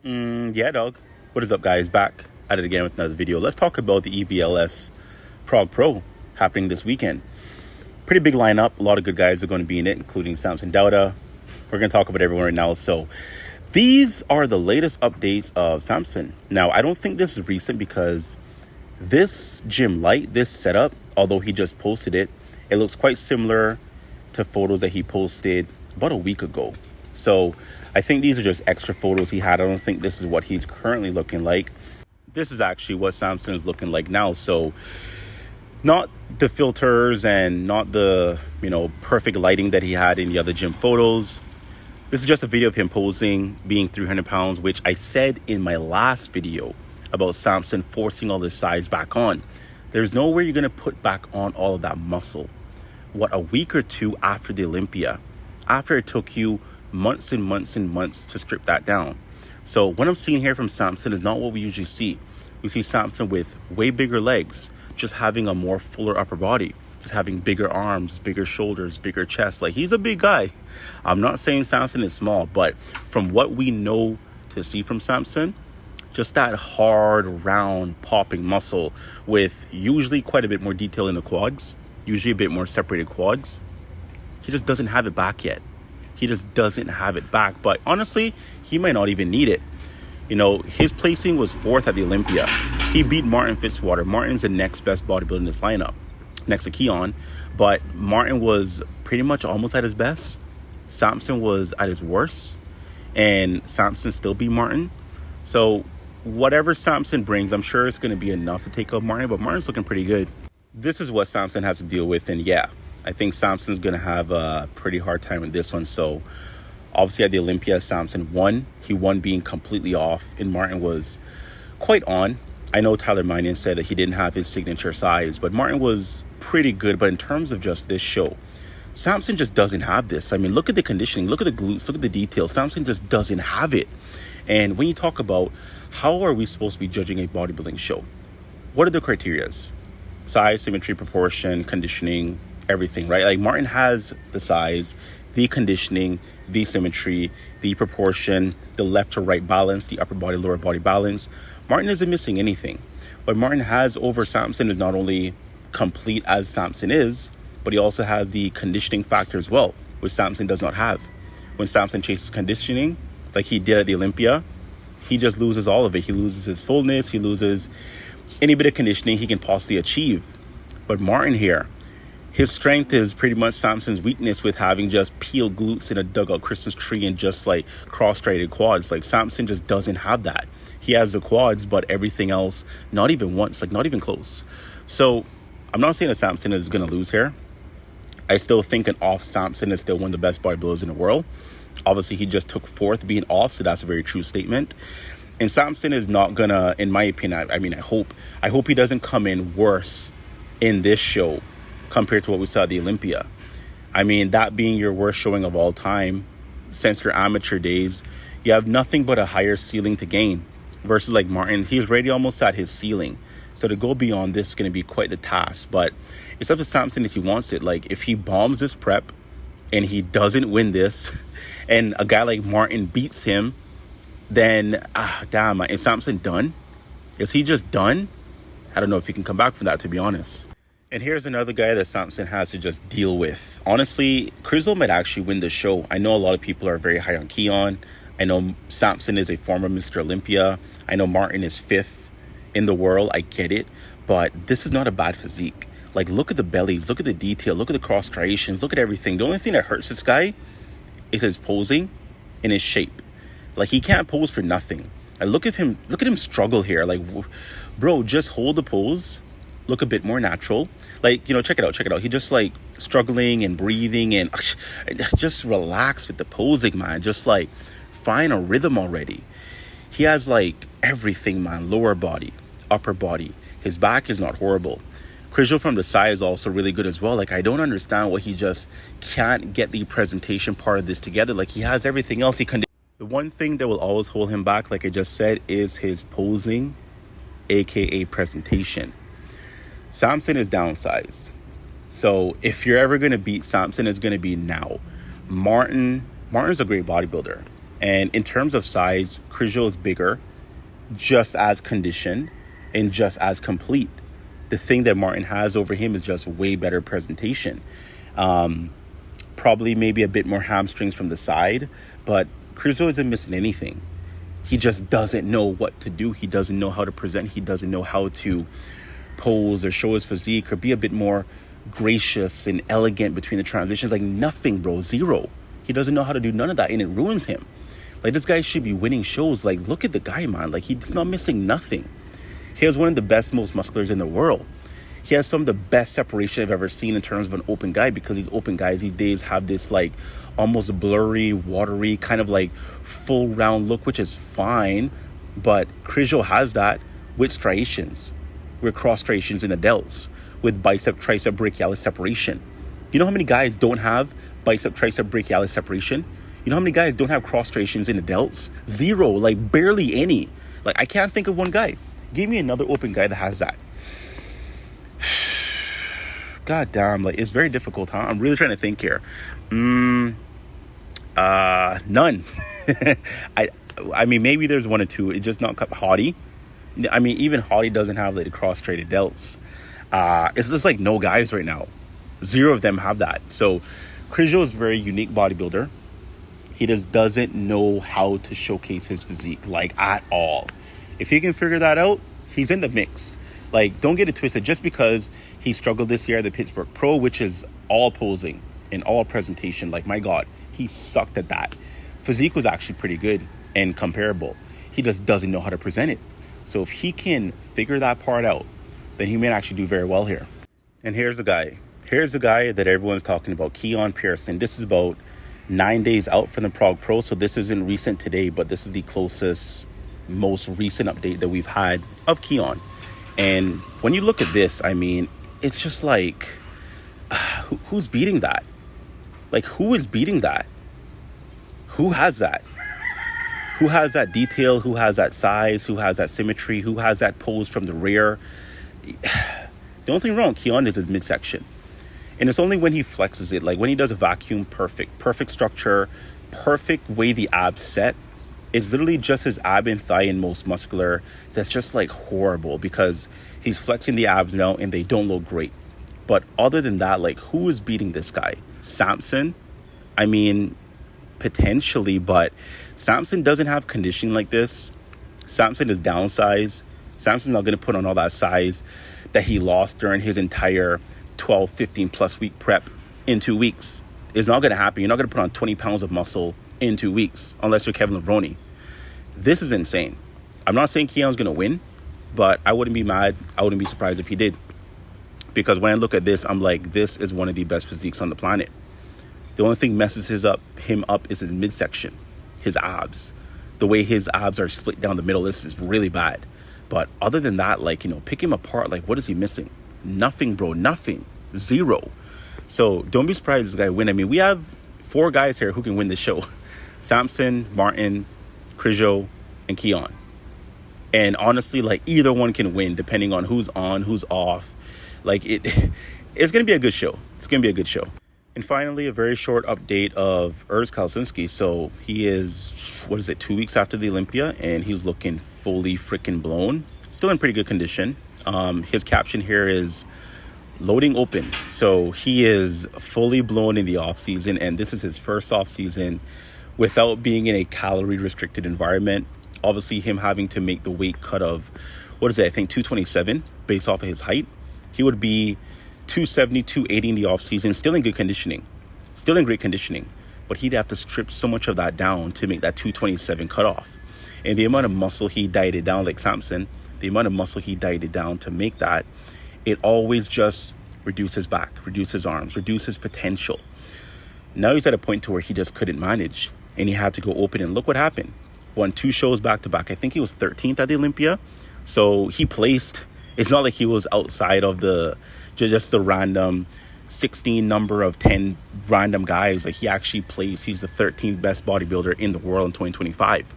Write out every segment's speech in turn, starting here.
Yeah, dog. What is up, guys? Back at it again with another video. Let's talk about the EBLS Prague Pro happening this weekend. Pretty big lineup. A lot of good guys are going to be in it, including Samson Dauda. We're going to talk about everyone right now. So these are the latest updates of Samson. Now, I don't think this is recent because this gym light, this setup, although he just posted it, it looks quite similar to photos that he posted about a week ago. So I think these are just extra photos he had. I don't think this is what he's currently looking like. This is actually what Samson is looking like now. So not the filters and not the, perfect lighting that he had in the other gym photos. This is just a video of him posing, being 300 pounds, which I said in my last video about Samson forcing all this size back on. There's nowhere you're going to put back on all of that muscle. What, a week or two after the Olympia, after it took you months and months and months to strip that down. So what I'm seeing here from Samson is not what we usually see. We see Samson with way bigger legs, just having a more fuller upper body, just having bigger arms, bigger shoulders, bigger chest. Like, he's a big guy. I'm not saying Samson is small, but from what we know to see from Samson, just that hard, round, popping muscle with usually quite a bit more detail in the quads, usually a bit more separated quads. He just doesn't have it back yet. He just doesn't have it back. But honestly, he might not even need it. His placing was 4th at the Olympia. He beat Martin Fitzwater. Martin's the next best bodybuilder in this lineup, next to Keon. But Martin was pretty much almost at his best. Samson was at his worst. And Samson still beat Martin. So whatever Samson brings, I'm sure it's going to be enough to take out Martin. But Martin's looking pretty good. This is what Samson has to deal with. And yeah, I think Samson's going to have a pretty hard time with this one. So obviously at the Olympia, Samson won. He won being completely off, and Martin was quite on. I know Tyler Minion said that he didn't have his signature size, but Martin was pretty good. But in terms of just this show, Samson just doesn't have this. I mean, look at the conditioning, look at the glutes, look at the details. Samson just doesn't have it. And when you talk about how are we supposed to be judging a bodybuilding show, what are the criterias? Size, symmetry, proportion, conditioning, everything, right? Like, Martin has the size, the conditioning, the symmetry, the proportion, the left to right balance, the upper body, lower body balance. Martin isn't missing anything. What Martin has over Samson is not only complete as Samson is, but he also has the conditioning factor as well, which Samson does not have. When Samson chases conditioning, like he did at the Olympia, he just loses all of it. He loses his fullness. He loses any bit of conditioning he can possibly achieve. But Martin here, his strength is pretty much Samson's weakness, with having just peeled glutes in a dugout Christmas tree and just like cross-striated quads. Like, Samson just doesn't have that. He has the quads, but everything else, not even once, like not even close. So I'm not saying that Samson is going to lose here. I still think an off Samson is still one of the best bodybuilders in the world. Obviously, he just took 4th being off, so that's a very true statement. And Samson is not gonna, in my opinion, I hope he doesn't come in worse in this show compared to what we saw at the Olympia. I mean, that being your worst showing of all time since your amateur days, you have nothing but a higher ceiling to gain. Versus like Martin, he's already almost at his ceiling. So to go beyond this is going to be quite the task. But it's up to Samson if he wants it. Like, if he bombs this prep and he doesn't win this, and a guy like Martin beats him, then, damn, is Samson done? Is he just done? I don't know if he can come back from that, to be honest. And here's another guy that Samson has to just deal with. Honestly, Krizo might actually win the show. I know a lot of people are very high on Keon. I know Samson is a former Mr. Olympia. I know Martin is 5th in the world. I get it. But this is not a bad physique. Like, look at the bellies. Look at the detail. Look at the cross striations. Look at everything. The only thing that hurts this guy is his posing and his shape. Like, he can't pose for nothing. And look at him struggle here. Like, bro, just hold the pose. Look a bit more natural. Like, check it out. He just like struggling and breathing and just relax with the posing, man. Just like find a rhythm already. He has like everything, man. Lower body, upper body. His back is not horrible. Krizo from the side is also really good as well. Like, I don't understand why he just can't get the presentation part of this together. Like, he has everything else. The one thing that will always hold him back, like I just said, is his posing, aka presentation. Samson is downsized. So if you're ever going to beat Samson, it's going to be now. Martin's a great bodybuilder. And in terms of size, Krizo is bigger, just as conditioned, and just as complete. The thing that Martin has over him is just way better presentation. Probably maybe a bit more hamstrings from the side, but Krizo isn't missing anything. He just doesn't know what to do. He doesn't know how to present. He doesn't know how to pose or show his physique or be a bit more gracious and elegant between the transitions. Like nothing, bro. Zero. He doesn't know how to do none of that, and it ruins him. Like, this guy should be winning shows. Like, look at the guy, man. Like, he's not missing nothing. He has one of the best, most musculars in the world. He has some of the best separation I've ever seen in terms of an open guy, because these open guys these days have this like almost blurry, watery kind of like full round look, which is fine. But Krizo has that with striations, with cross striations in the delts, with bicep, tricep, brachialis separation. You know how many guys don't have bicep, tricep, brachialis separation? You know how many guys don't have cross striations in the delts? Zero, like barely any. Like, I can't think of one guy. Give me another open guy that has that. God damn, like, it's very difficult, huh? I'm really trying to think here. None. I mean, maybe there's one or two. It's just not Haughty. I mean, even Haughty doesn't have like the cross-traited delts. It's just like no guys right now. Zero of them have that. So Krizo is a very unique bodybuilder. He just doesn't know how to showcase his physique, like, at all. If he can figure that out, he's in the mix. Like, don't get it twisted. Just because he struggled this year at the Prague Pro, which is all posing and all presentation, like, my God, he sucked at that. Physique was actually pretty good and comparable. He just doesn't know how to present it. So if he can figure that part out, then he may actually do very well here. And here's a guy. Here's a guy that everyone's talking about, Keon Pearson. This is about 9 days out from the Prague Pro, so this isn't recent today, but this is the closest, most recent update that we've had of Keon. And when you look at this, I mean, it's just like, who's beating that? Like, who is beating that? Who has that? Who has that detail? Who has that size? Who has that symmetry? Who has that pose from the rear? The only thing wrong, Keon, is his midsection. And it's only when he flexes it, like when he does a vacuum, perfect structure, perfect way the abs set. It's literally just his ab and thigh and most muscular that's just like horrible, because he's flexing the abs now and they don't look great. But other than that, like, who is beating this guy? Samson? I mean, potentially, but Samson doesn't have conditioning like this. Samson is downsized. Samson's not going to put on all that size that he lost during his entire 12, 15 plus week prep in 2 weeks. It's not going to happen. You're not going to put on 20 pounds of muscle in 2 weeks unless you're Kevin Levrone. This is insane. I'm not saying Keon's going to win, but I wouldn't be mad. I wouldn't be surprised if he did. Because when I look at this, I'm like, this is one of the best physiques on the planet. The only thing messes him up is his midsection, his abs. The way his abs are split down the middle, this is really bad. But other than that, like, you know, pick him apart. Like, what is he missing? Nothing, bro. Nothing. Zero. So don't be surprised this guy win. I mean, we have 4 guys here who can win the show. Samson, Martin, Krizo, and Keon. And honestly, like, either one can win depending on who's on, who's off. Like, it's going to be a good show. It's going to be a good show. And finally, a very short update of Urs Kalecinski. So he is, 2 weeks after the Olympia, and he's looking fully freaking blown. Still in pretty good condition. His caption here is loading open. So he is fully blown in the off season, and this is his first off season without being in a calorie restricted environment. Obviously, him having to make the weight cut of, I think 227 based off of his height. He would be 270, 280 in the off season, still in good conditioning, still in great conditioning, but he'd have to strip so much of that down to make that 227 cutoff. And the amount of muscle he dieted down, like Samson, the amount of muscle he dieted down to make that, it always just reduces back, reduces arms, reduces potential. Now he's at a point to where he just couldn't manage, and he had to go open, and look what happened. Won 2 shows back to back. I think he was 13th at the Olympia, so he placed. It's not like he was outside of just the random 16 number of 10 random guys. Like, he actually placed. He's the 13th best bodybuilder in the world in 2025.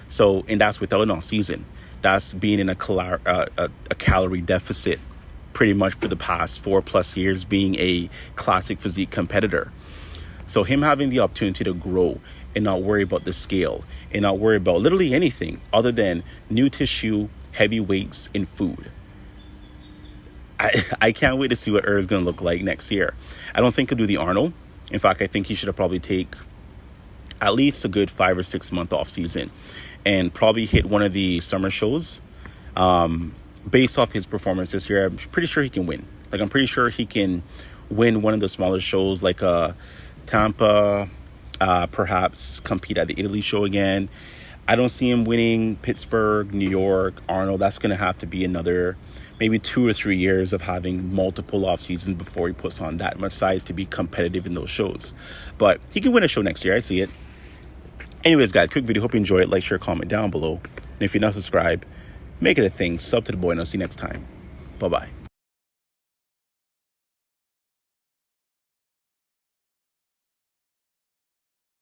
So, and that's without an off season. That's being in a calorie deficit pretty much for the past 4+ years, being a classic physique competitor. So him having the opportunity to grow and not worry about the scale and not worry about literally anything other than new tissue, heavy weights, and food. I can't wait to see what Urs is going to look like next year. I don't think he'll do the Arnold. In fact, I think he should have probably take at least a good 5 or 6 month off season and probably hit one of the summer shows. Based off his performance this year, I'm pretty sure he can win. Like, I'm pretty sure he can win one of the smaller shows like Tampa, perhaps compete at the Italy show again. I don't see him winning Pittsburgh, New York, Arnold. That's going to have to be another maybe 2 or 3 years of having multiple off seasons before he puts on that much size to be competitive in those shows. But he can win a show next year. I see it. Anyways, guys, quick video. Hope you enjoy it. Like, share, comment down below. And if you're not subscribed, make it a thing. Sub to the boy, and I'll see you next time. Bye-bye.